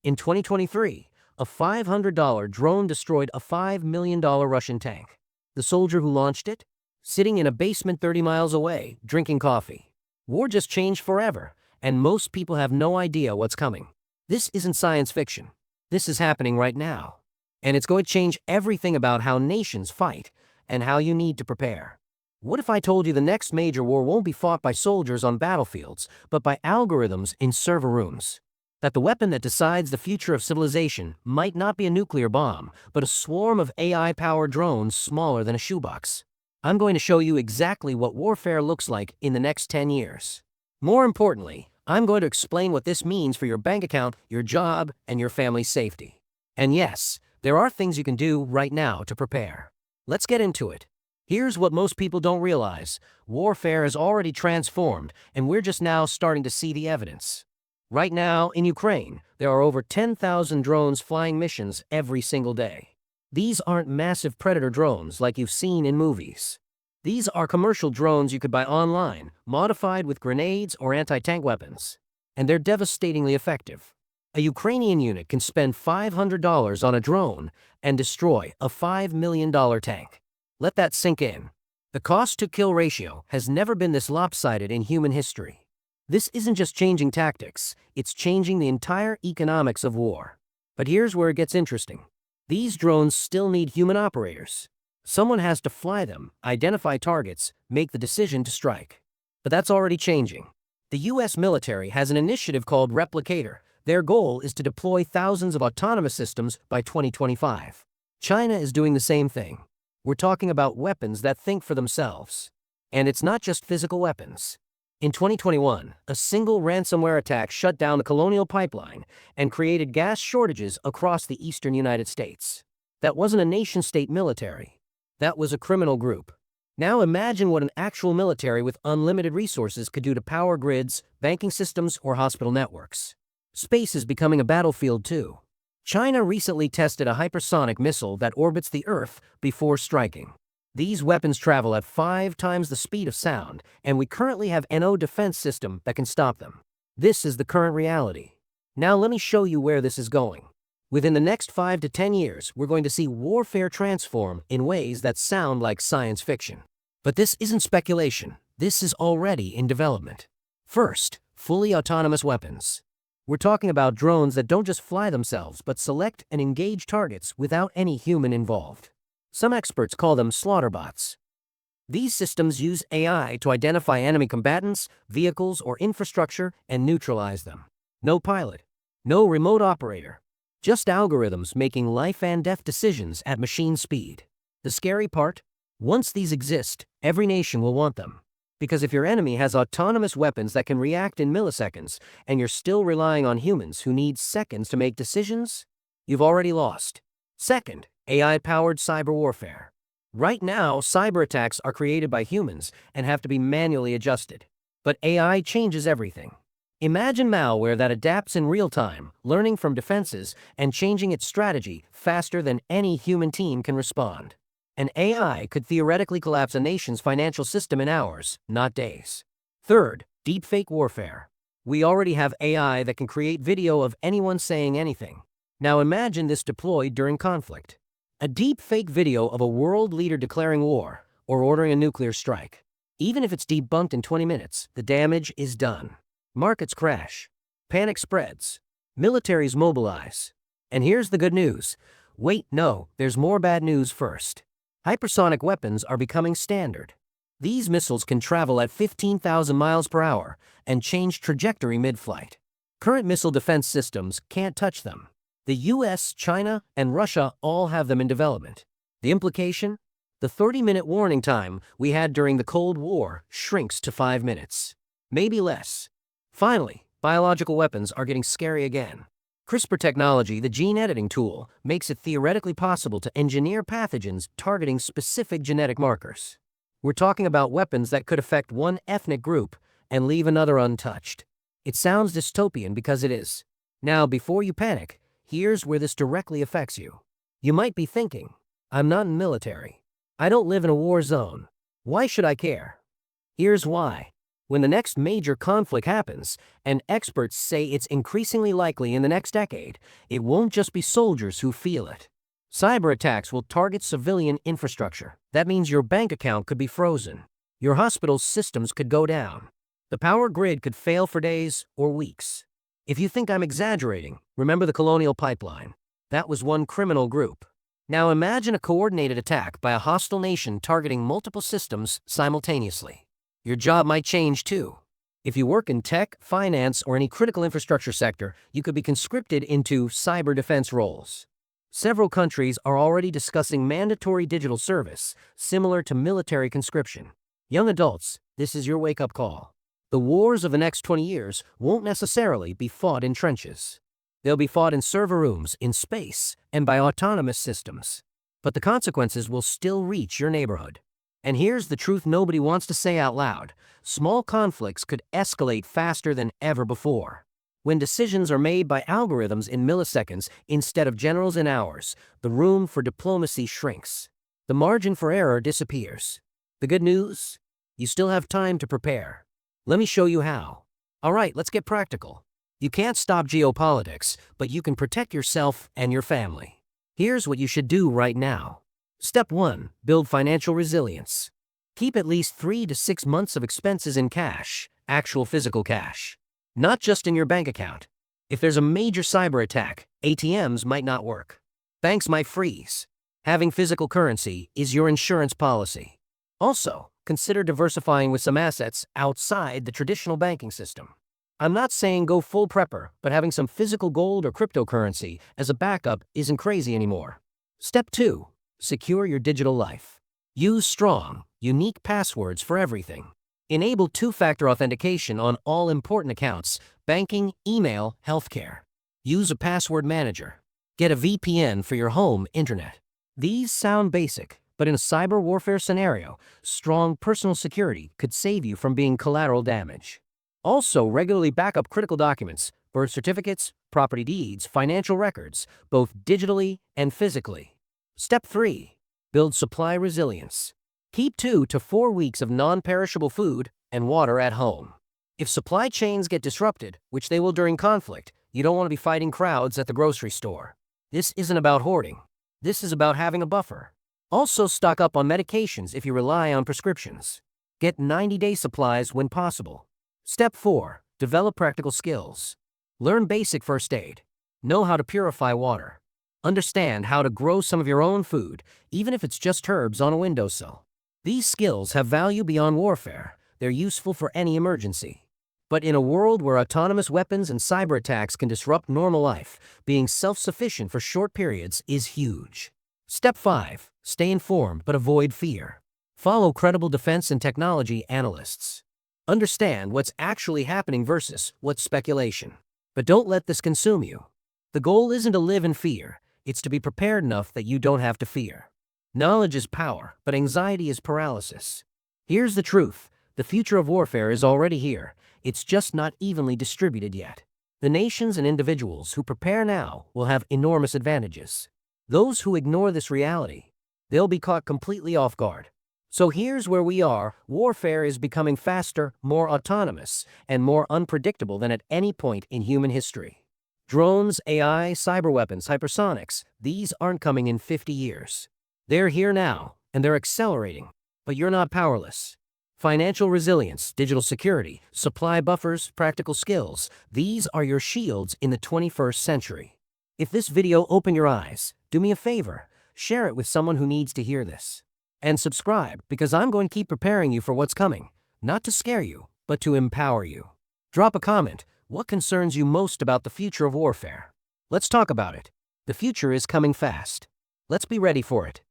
In 2023, a $500 drone destroyed a $5 million Russian tank. The soldier who launched it? Sitting in a basement 30 miles away, drinking coffee. War just changed forever, and most people have no idea what's coming. This isn't science fiction. This is happening right now. And it's going to change everything about how nations fight and how you need to prepare. What if I told you the next major war won't be fought by soldiers on battlefields, but by algorithms in server rooms? That the weapon that decides the future of civilization might not be a nuclear bomb, but a swarm of AI-powered drones smaller than a shoebox. I'm going to show you exactly what warfare looks like in the next 10 years. More importantly, I'm going to explain what this means for your bank account, your job, and your family's safety. And yes, there are things you can do right now to prepare. Let's get into it. Here's what most people don't realize. Warfare has already transformed, and we're just now starting to see the evidence. Right now, in Ukraine, there are over 10,000 drones flying missions every single day. These aren't massive predator drones like you've seen in movies. These are commercial drones you could buy online, modified with grenades or anti-tank weapons. And they're devastatingly effective. A Ukrainian unit can spend $500 on a drone and destroy a $5 million tank. Let that sink in. The cost-to-kill ratio has never been this lopsided in human history. This isn't just changing tactics, it's changing the entire economics of war. But here's where it gets interesting. These drones still need human operators. Someone has to fly them, identify targets, make the decision to strike. But that's already changing. The US military has an initiative called Replicator. Their goal is to deploy thousands of autonomous systems by 2025. China is doing the same thing. We're talking about weapons that think for themselves. And it's not just physical weapons. In 2021, a single ransomware attack shut down the Colonial Pipeline and created gas shortages across the eastern United States. That wasn't a nation-state military. That was a criminal group. Now imagine what an actual military with unlimited resources could do to power grids, banking systems, or hospital networks. Space is becoming a battlefield too. China recently tested a hypersonic missile that orbits the Earth before striking. These weapons travel at 5 times the speed of sound, and we currently have no defense system that can stop them. This is the current reality. Now let me show you where this is going. Within the next 5 to 10 years, we're going to see warfare transform in ways that sound like science fiction. But this isn't speculation. This is already in development. First, fully autonomous weapons. We're talking about drones that don't just fly themselves, but select and engage targets without any human involved. Some experts call them slaughter bots. These systems use AI to identify enemy combatants, vehicles, or infrastructure and neutralize them. No pilot, no remote operator, just algorithms making life and death decisions at machine speed. The scary part? Once these exist, every nation will want them. Because if your enemy has autonomous weapons that can react in milliseconds, and you're still relying on humans who need seconds to make decisions, you've already lost. Second, AI-powered cyber warfare. Right now, cyber attacks are created by humans and have to be manually adjusted. But AI changes everything. Imagine malware that adapts in real time, learning from defenses and changing its strategy faster than any human team can respond. An AI could theoretically collapse a nation's financial system in hours, not days. Third, deepfake warfare. We already have AI that can create video of anyone saying anything. Now imagine this deployed during conflict. A deepfake video of a world leader declaring war or ordering a nuclear strike. Even if it's debunked in 20 minutes, the damage is done. Markets crash. Panic spreads. Militaries mobilize. And here's the good news. Wait, no, there's more bad news first. Hypersonic weapons are becoming standard. These missiles can travel at 15,000 miles per hour and change trajectory mid-flight. Current missile defense systems can't touch them. The US, China, and Russia all have them in development. The implication? The 30-minute warning time we had during the Cold War shrinks to 5 minutes. Maybe less. Finally, biological weapons are getting scary again. CRISPR technology, the gene editing tool, makes it theoretically possible to engineer pathogens targeting specific genetic markers. We're talking about weapons that could affect one ethnic group and leave another untouched. It sounds dystopian because it is. Now, before you panic, here's where this directly affects you. You might be thinking, I'm not in the military. I don't live in a war zone. Why should I care? Here's why. When the next major conflict happens, and experts say it's increasingly likely in the next decade, it won't just be soldiers who feel it. Cyber attacks will target civilian infrastructure. That means your bank account could be frozen. Your hospital's systems could go down. The power grid could fail for days or weeks. If you think I'm exaggerating, remember the Colonial Pipeline. That was one criminal group. Now imagine a coordinated attack by a hostile nation targeting multiple systems simultaneously. Your job might change too. If you work in tech, finance, or any critical infrastructure sector, you could be conscripted into cyber defense roles. Several countries are already discussing mandatory digital service, similar to military conscription. Young adults, this is your wake-up call. The wars of the next 20 years won't necessarily be fought in trenches. They'll be fought in server rooms, in space, and by autonomous systems. But the consequences will still reach your neighborhood. And here's the truth nobody wants to say out loud. Small conflicts could escalate faster than ever before. When decisions are made by algorithms in milliseconds instead of generals in hours, the room for diplomacy shrinks. The margin for error disappears. The good news? You still have time to prepare. Let me show you how. All right, let's get practical. You can't stop geopolitics, but you can protect yourself and your family. Here's what you should do right now. Step 1. Build financial resilience. Keep at least 3 to 6 months of expenses in cash, actual physical cash. Not just in your bank account. If there's a major cyber attack, ATMs might not work. Banks might freeze. Having physical currency is your insurance policy. Also, consider diversifying with some assets outside the traditional banking system. I'm not saying go full prepper, but having some physical gold or cryptocurrency as a backup isn't crazy anymore. Step 2. Secure your digital life. Use strong, unique passwords for everything. Enable two-factor authentication on all important accounts: banking, email, healthcare. Use a password manager. Get a VPN for your home internet. These sound basic, but in a cyber warfare scenario, strong personal security could save you from being collateral damage. Also, regularly back up critical documents, birth certificates, property deeds, financial records, both digitally and physically. Step 3. Build supply resilience. Keep 2 to 4 weeks of non-perishable food and water at home. If supply chains get disrupted, which they will during conflict, you don't want to be fighting crowds at the grocery store. This isn't about hoarding. This is about having a buffer. Also, stock up on medications if you rely on prescriptions. Get 90-day supplies when possible. Step 4. Develop practical skills. Learn basic first aid. Know how to purify water. Understand how to grow some of your own food, even if it's just herbs on a windowsill. These skills have value beyond warfare. They're useful for any emergency. But in a world where autonomous weapons and cyber attacks can disrupt normal life, being self-sufficient for short periods is huge. Step 5. Stay informed but avoid fear. Follow credible defense and technology analysts. Understand what's actually happening versus what's speculation. But don't let this consume you. The goal isn't to live in fear. It's to be prepared enough that you don't have to fear. Knowledge is power, but anxiety is paralysis. Here's the truth. The future of warfare is already here. It's just not evenly distributed yet. The nations and individuals who prepare now will have enormous advantages. Those who ignore this reality, they'll be caught completely off guard. So here's where we are. Warfare is becoming faster, more autonomous, and more unpredictable than at any point in human history. Drones, AI, cyber weapons, hypersonics, these aren't coming in 50 years. They're here now, and they're accelerating. But you're not powerless. Financial resilience, digital security, supply buffers, practical skills, these are your shields in the 21st century. If this video opened your eyes, do me a favor, share it with someone who needs to hear this. And subscribe, because I'm going to keep preparing you for what's coming, not to scare you, but to empower you. Drop a comment. What concerns you most about the future of warfare? Let's talk about it. The future is coming fast. Let's be ready for it.